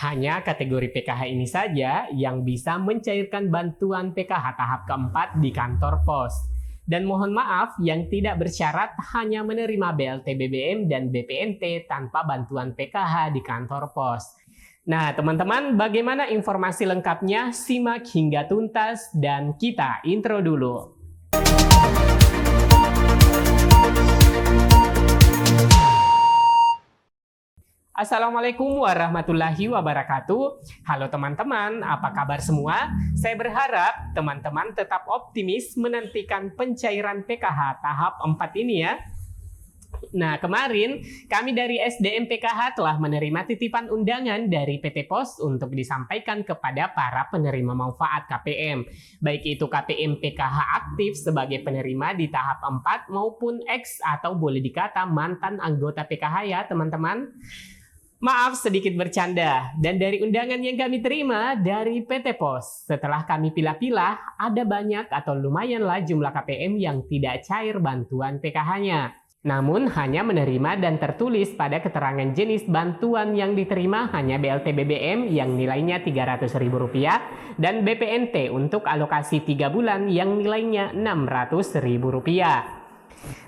Hanya kategori PKH ini saja yang bisa mencairkan bantuan PKH tahap keempat di kantor pos. Dan mohon maaf yang tidak bersyarat hanya menerima BLT BBM dan BPNT tanpa bantuan PKH di kantor pos. Nah, teman-teman, bagaimana informasi lengkapnya? Simak hingga tuntas dan kita intro dulu. Assalamualaikum warahmatullahi wabarakatuh. Halo teman-teman, apa kabar semua? Saya berharap teman-teman tetap optimis menantikan pencairan PKH tahap 4 ini ya. Nah, kemarin kami dari SDM PKH telah menerima titipan undangan dari PT Pos untuk disampaikan kepada para penerima manfaat KPM. Baik itu KPM PKH aktif sebagai penerima di tahap 4 maupun X atau boleh dikata mantan anggota PKH ya teman-teman. Maaf sedikit bercanda, dan dari undangan yang kami terima dari PT Pos, setelah kami pilah-pilah, ada banyak atau lumayanlah jumlah KPM yang tidak cair bantuan PKH-nya. Namun hanya menerima dan tertulis pada keterangan jenis bantuan yang diterima hanya BLT BBM yang nilainya Rp300.000 dan BPNT untuk alokasi 3 bulan yang nilainya Rp600.000.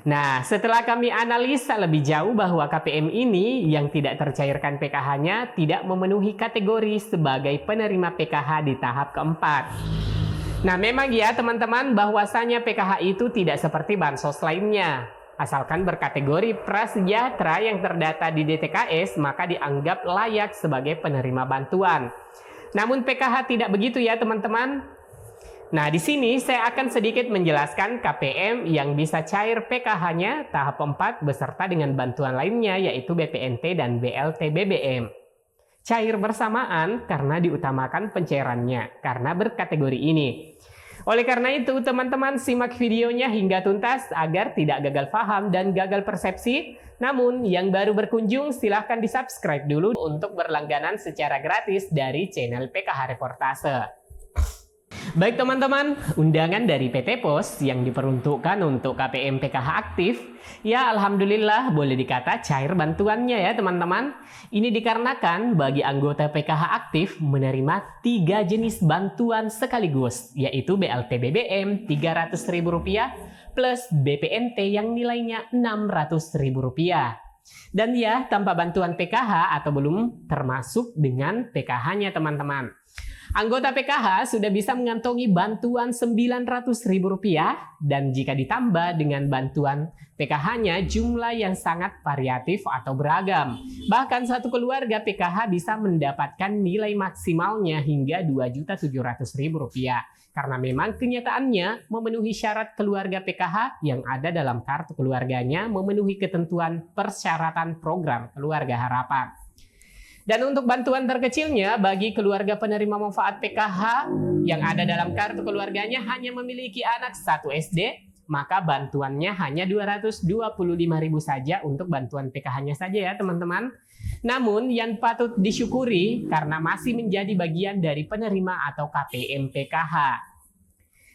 Nah, setelah kami analisa lebih jauh bahwa KPM ini yang tidak tercairkan PKH-nya tidak memenuhi kategori sebagai penerima PKH di tahap keempat. Nah, memang ya teman-teman bahwasanya PKH itu tidak seperti bansos lainnya. Asalkan berkategori prasejahtera yang terdata di DTKS, maka dianggap layak sebagai penerima bantuan. Namun PKH tidak begitu ya teman-teman. Nah, di sini saya akan sedikit menjelaskan KPM yang bisa cair PKH-nya tahap 4 beserta dengan bantuan lainnya yaitu BPNT dan BLT BBM. Cair bersamaan karena diutamakan pencairannya karena berkategori ini. Oleh karena itu, teman-teman simak videonya hingga tuntas agar tidak gagal paham dan gagal persepsi. Namun, yang baru berkunjung silahkan di-subscribe dulu untuk berlangganan secara gratis dari channel PKH Reportase. Baik teman-teman, undangan dari PT Pos yang diperuntukkan untuk KPM PKH aktif, ya alhamdulillah boleh dikata cair bantuannya ya teman-teman. Ini dikarenakan bagi anggota PKH aktif menerima 3 jenis bantuan sekaligus, yaitu BLT BBM Rp300.000 plus BPNT yang nilainya Rp600.000. Dan ya, tanpa bantuan PKH atau belum termasuk dengan PKH-nya teman-teman. Anggota PKH sudah bisa mengantongi bantuan Rp900.000 dan jika ditambah dengan bantuan PKH-nya jumlah yang sangat variatif atau beragam. Bahkan satu keluarga PKH bisa mendapatkan nilai maksimalnya hingga Rp2.700.000 karena memang kenyataannya memenuhi syarat keluarga PKH yang ada dalam kartu keluarganya memenuhi ketentuan persyaratan program Keluarga Harapan. Dan untuk bantuan terkecilnya bagi keluarga penerima manfaat PKH yang ada dalam kartu keluarganya hanya memiliki anak 1 SD, maka bantuannya hanya Rp225.000 saja untuk bantuan PKH-nya saja ya teman-teman. Namun yang patut disyukuri karena masih menjadi bagian dari penerima atau KPM PKH.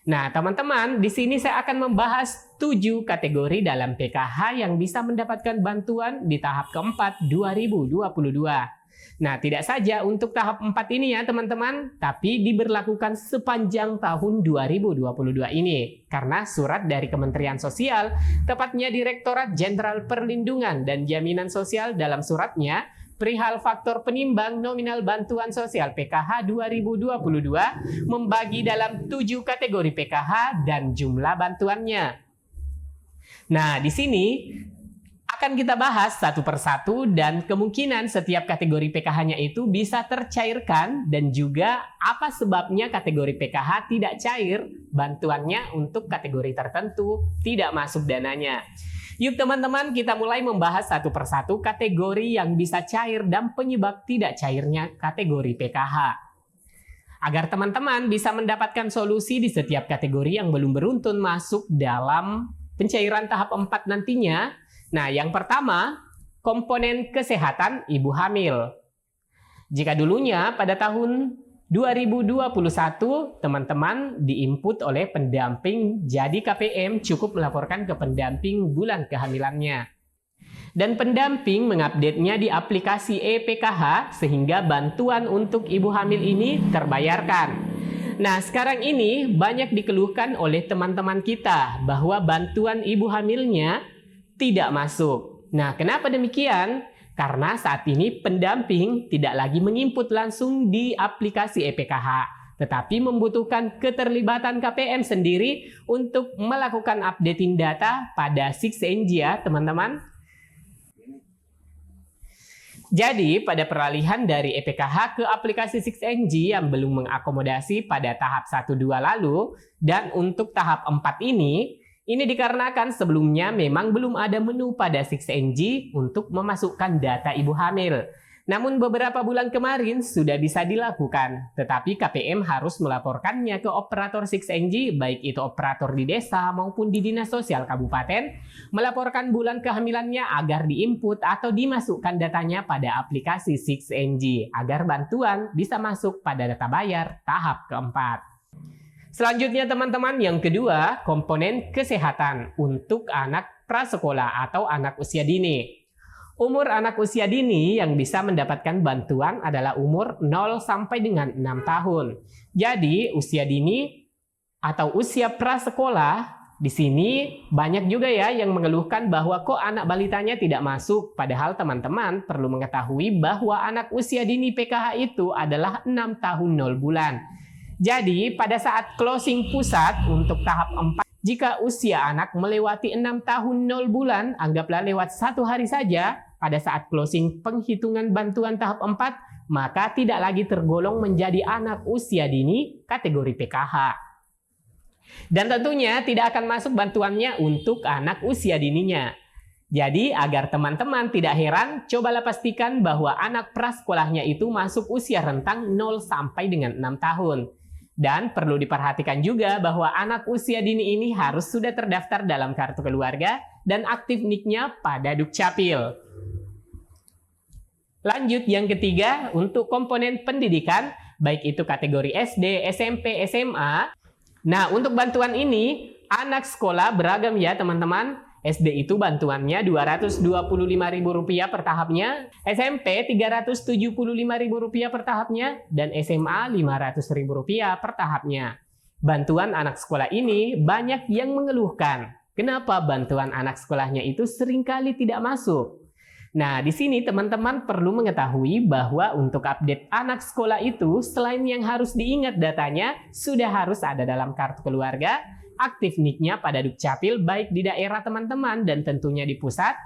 Nah, teman-teman, di sini saya akan membahas 7 kategori dalam PKH yang bisa mendapatkan bantuan di tahap keempat 2022. Nah, tidak saja untuk tahap 4 ini ya teman-teman, tapi diberlakukan sepanjang tahun 2022 ini. Karena surat dari Kementerian Sosial, tepatnya Direktorat Jenderal Perlindungan dan Jaminan Sosial dalam suratnya, perihal faktor penimbang nominal bantuan sosial PKH 2022 membagi dalam 7 kategori PKH dan jumlah bantuannya. Nah, di sini akan kita bahas satu persatu dan kemungkinan setiap kategori PKH-nya itu bisa tercairkan dan juga apa sebabnya kategori PKH tidak cair bantuannya untuk kategori tertentu tidak masuk dananya. Yuk teman-teman kita mulai membahas satu persatu kategori yang bisa cair dan penyebab tidak cairnya kategori PKH. Agar teman-teman bisa mendapatkan solusi di setiap kategori yang belum beruntun masuk dalam pencairan tahap 4 nantinya. Nah, yang pertama, komponen kesehatan ibu hamil. Jika dulunya pada tahun 2021, teman-teman diinput oleh pendamping jadi KPM cukup melaporkan ke pendamping bulan kehamilannya. Dan pendamping mengupdate-nya di aplikasi EPKH sehingga bantuan untuk ibu hamil ini terbayarkan. Nah, sekarang ini banyak dikeluhkan oleh teman-teman kita bahwa bantuan ibu hamilnya tidak masuk. Nah, kenapa demikian? Karena saat ini pendamping tidak lagi menginput langsung di aplikasi EPKH, tetapi membutuhkan keterlibatan KPM sendiri untuk melakukan updating data pada 6NG ya, teman-teman. Jadi, pada peralihan dari EPKH ke aplikasi 6NG yang belum mengakomodasi pada tahap 1-2 lalu, dan untuk tahap 4 ini dikarenakan sebelumnya memang belum ada menu pada 6NG untuk memasukkan data ibu hamil. Namun beberapa bulan kemarin sudah bisa dilakukan, tetapi KPM harus melaporkannya ke operator 6NG, baik itu operator di desa maupun di Dinas Sosial Kabupaten, melaporkan bulan kehamilannya agar diinput atau dimasukkan datanya pada aplikasi 6NG, agar bantuan bisa masuk pada data bayar tahap keempat. Selanjutnya teman-teman, yang kedua, komponen kesehatan untuk anak prasekolah atau anak usia dini. Umur anak usia dini yang bisa mendapatkan bantuan adalah umur 0 sampai dengan 6 tahun. Jadi, usia dini atau usia prasekolah di sini banyak juga ya yang mengeluhkan bahwa kok anak balitanya tidak masuk. Padahal teman-teman perlu mengetahui bahwa anak usia dini PKH itu adalah 6 tahun 0 bulan. Jadi, pada saat closing pusat untuk tahap 4, jika usia anak melewati 6 tahun 0 bulan, anggaplah lewat 1 hari saja, pada saat closing penghitungan bantuan tahap 4, maka tidak lagi tergolong menjadi anak usia dini kategori PKH. Dan tentunya tidak akan masuk bantuannya untuk anak usia dininya. Jadi agar teman-teman tidak heran, cobalah pastikan bahwa anak prasekolahnya itu masuk usia rentang 0 sampai dengan 6 tahun. Dan perlu diperhatikan juga bahwa anak usia dini ini harus sudah terdaftar dalam kartu keluarga dan aktif NIK-nya pada Dukcapil. Lanjut yang ketiga, untuk komponen pendidikan, baik itu kategori SD, SMP, SMA. Nah, untuk bantuan ini, anak sekolah beragam ya teman-teman. SD itu bantuannya Rp225.000 per tahapnya, SMP Rp375.000 per tahapnya, dan SMA Rp500.000 per tahapnya. Bantuan anak sekolah ini banyak yang mengeluhkan. Kenapa bantuan anak sekolahnya itu seringkali tidak masuk? Nah, di sini teman-teman perlu mengetahui bahwa untuk update anak sekolah itu, selain yang harus diingat datanya, sudah harus ada dalam kartu keluarga, aktif NIK-nya pada Dukcapil baik di daerah teman-teman dan tentunya di pusat.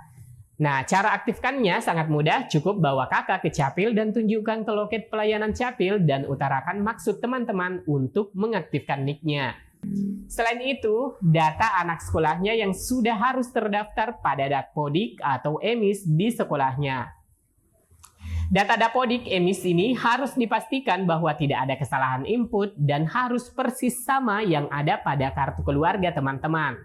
Nah, cara aktifkannya sangat mudah, cukup bawa kakak ke Capil dan tunjukkan ke loket pelayanan Capil dan utarakan maksud teman-teman untuk mengaktifkan NIK-nya. Selain itu, data anak sekolahnya yang sudah harus terdaftar pada Dapodik atau EMIS di sekolahnya. Data Dapodik EMIS ini harus dipastikan bahwa tidak ada kesalahan input dan harus persis sama yang ada pada kartu keluarga teman-teman.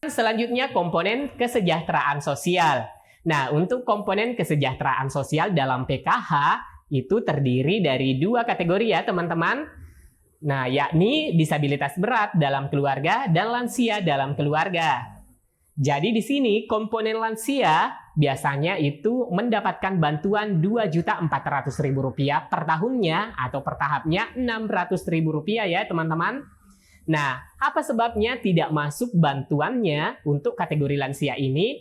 Selanjutnya komponen kesejahteraan sosial. Nah, untuk komponen kesejahteraan sosial dalam PKH itu terdiri dari 2 kategori ya teman-teman. Nah, yakni disabilitas berat dalam keluarga dan lansia dalam keluarga. Jadi di sini komponen lansia biasanya itu mendapatkan bantuan Rp2.400.000 per tahunnya atau per tahapnya Rp600.000 ya teman-teman. Nah, apa sebabnya tidak masuk bantuannya untuk kategori lansia ini?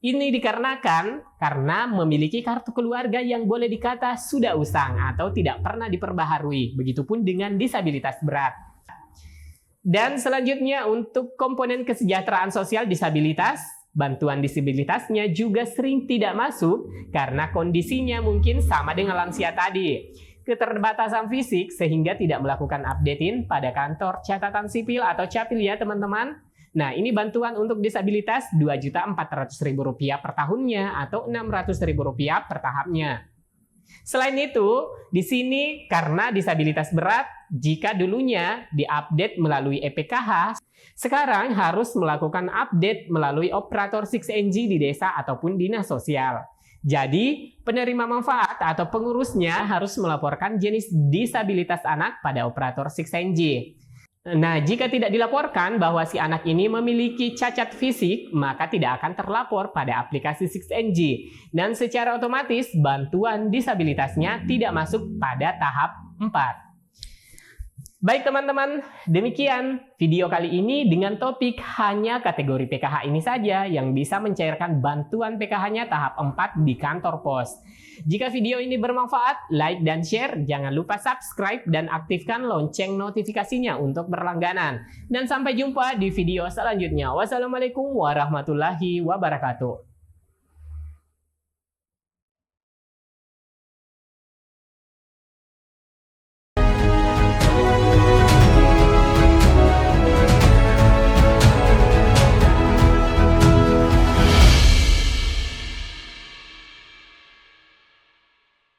Ini dikarenakan karena memiliki kartu keluarga yang boleh dikata sudah usang atau tidak pernah diperbaharui. Begitupun dengan disabilitas berat. Dan selanjutnya untuk komponen kesejahteraan sosial disabilitas, bantuan disabilitasnya juga sering tidak masuk karena kondisinya mungkin sama dengan lansia tadi. Keterbatasan fisik sehingga tidak melakukan updating pada kantor catatan sipil atau Capil ya teman-teman. Nah, ini bantuan untuk disabilitas Rp2.400.000 per tahunnya atau Rp600.000 per tahapnya. Selain itu, di sini karena disabilitas berat, jika dulunya diupdate melalui EPKH, sekarang harus melakukan update melalui operator 6NG di desa ataupun dinas sosial. Jadi, penerima manfaat atau pengurusnya harus melaporkan jenis disabilitas anak pada operator 6NG. Nah, jika tidak dilaporkan bahwa si anak ini memiliki cacat fisik, maka tidak akan terlapor pada aplikasi 6NG. Dan secara otomatis, bantuan disabilitasnya tidak masuk pada tahap 4. Baik teman-teman, demikian video kali ini dengan topik hanya kategori PKH ini saja yang bisa mencairkan bantuan PKH-nya tahap 4 di kantor pos. Jika video ini bermanfaat, like dan share, jangan lupa subscribe dan aktifkan lonceng notifikasinya untuk berlangganan. Dan sampai jumpa di video selanjutnya. Wassalamualaikum warahmatullahi wabarakatuh.